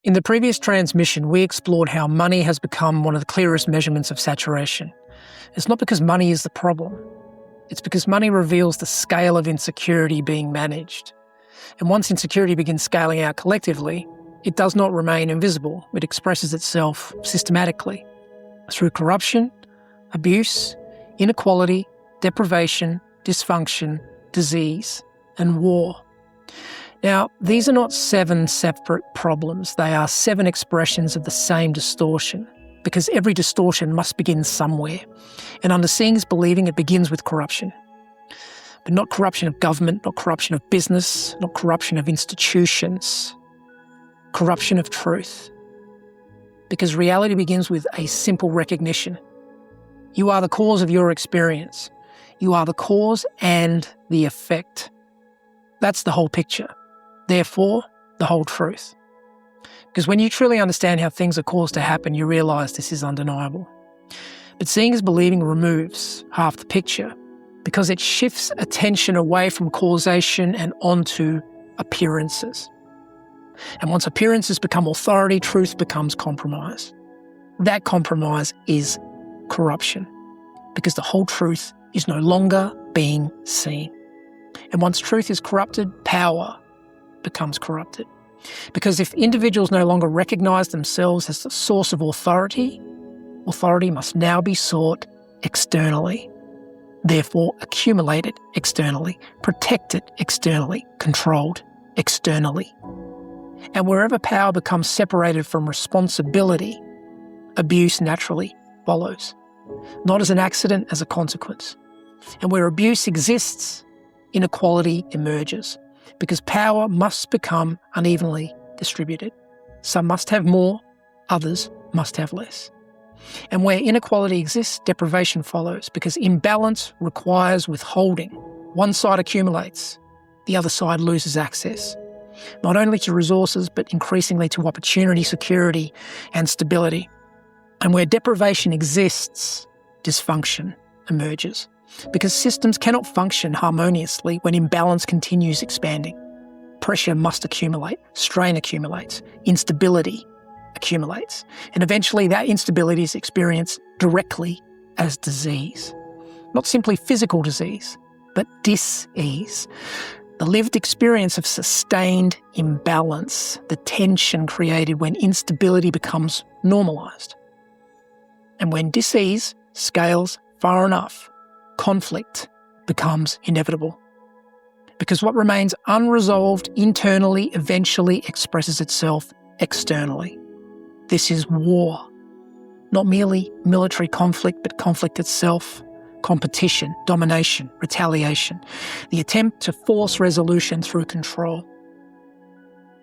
In the previous transmission, we explored how money has become one of the clearest measurements of saturation. It's not because money is the problem. It's because money reveals the scale of insecurity being managed. And once insecurity begins scaling out collectively, it does not remain invisible. It expresses itself systematically through corruption, abuse, inequality, deprivation, dysfunction, disease, and war. Now, these are not 7 separate problems. They are 7 expressions of the same distortion, because every distortion must begin somewhere. And under seeing is believing, it begins with corruption. But not corruption of government, not corruption of business, not corruption of institutions, corruption of truth. Because reality begins with a simple recognition. You are the cause of your experience. You are the cause and the effect. That's the whole picture. Therefore, the whole truth. Because when you truly understand how things are caused to happen, you realise this is undeniable. But seeing is believing removes half the picture, because it shifts attention away from causation and onto appearances. And once appearances become authority, truth becomes compromise. That compromise is corruption, because the whole truth is no longer being seen. And once truth is corrupted, power becomes corrupted. Because if individuals no longer recognise themselves as the source of authority, authority must now be sought externally. Therefore, accumulated externally, protected externally, controlled externally. And wherever power becomes separated from responsibility, abuse naturally follows. Not as an accident, as a consequence. And where abuse exists, inequality emerges, because power must become unevenly distributed. Some must have more, others must have less. And where inequality exists, deprivation follows, because imbalance requires withholding. One side accumulates, the other side loses access, not only to resources, but increasingly to opportunity, security, and stability. And where deprivation exists, dysfunction emerges, because systems cannot function harmoniously when imbalance continues expanding. Pressure must accumulate, strain accumulates, instability accumulates, and eventually that instability is experienced directly as disease. Not simply physical disease, but dis-ease. The lived experience of sustained imbalance, the tension created when instability becomes normalised. And when dis-ease scales far enough, conflict becomes inevitable. Because what remains unresolved internally eventually expresses itself externally. This is war. Not merely military conflict, but conflict itself, competition, domination, retaliation, the attempt to force resolution through control.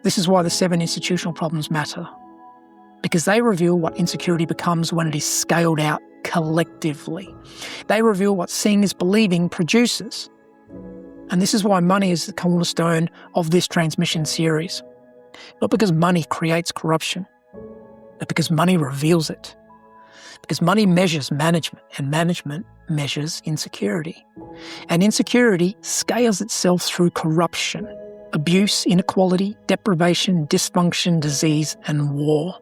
This is why the 7 institutional problems matter, because they reveal what insecurity becomes when it is scaled out collectively. They reveal what seeing is believing produces. And this is why money is the cornerstone of this transmission series. Not because money creates corruption, but because money reveals it. Because money measures management, and management measures insecurity. And insecurity scales itself through corruption, abuse, inequality, deprivation, dysfunction, disease, and war.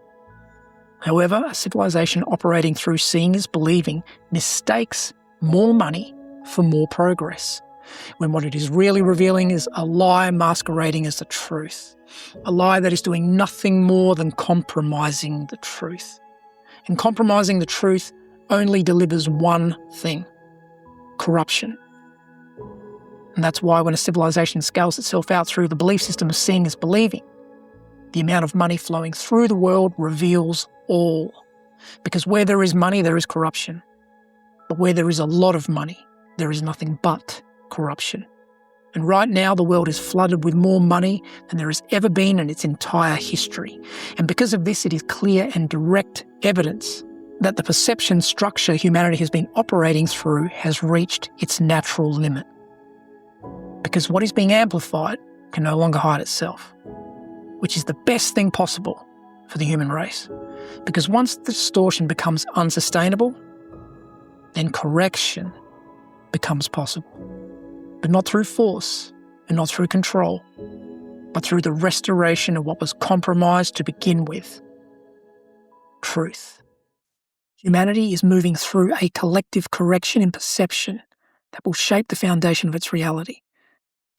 However, a civilization operating through seeing is believing mistakes more money for more progress, when what it is really revealing is a lie masquerading as the truth, a lie that is doing nothing more than compromising the truth. And compromising the truth only delivers one thing: corruption. And that's why when a civilization scales itself out through the belief system of seeing is believing, the amount of money flowing through the world reveals all. Because where there is money, there is corruption. But where there is a lot of money, there is nothing but corruption. And right now, the world is flooded with more money than there has ever been in its entire history. And because of this, it is clear and direct evidence that the perception structure humanity has been operating through has reached its natural limit. Because what is being amplified can no longer hide itself, which is the best thing possible for the human race. Because once the distortion becomes unsustainable, then correction becomes possible. But not through force and not through control, but through the restoration of what was compromised to begin with: truth. Humanity is moving through a collective correction in perception that will shape the foundation of its reality.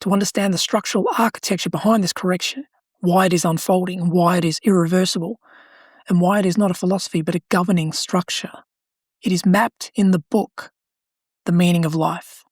To understand the structural architecture behind this correction, why it is unfolding, why it is irreversible, and why it is not a philosophy but a governing structure, it is mapped in the book, The Meaning of Life.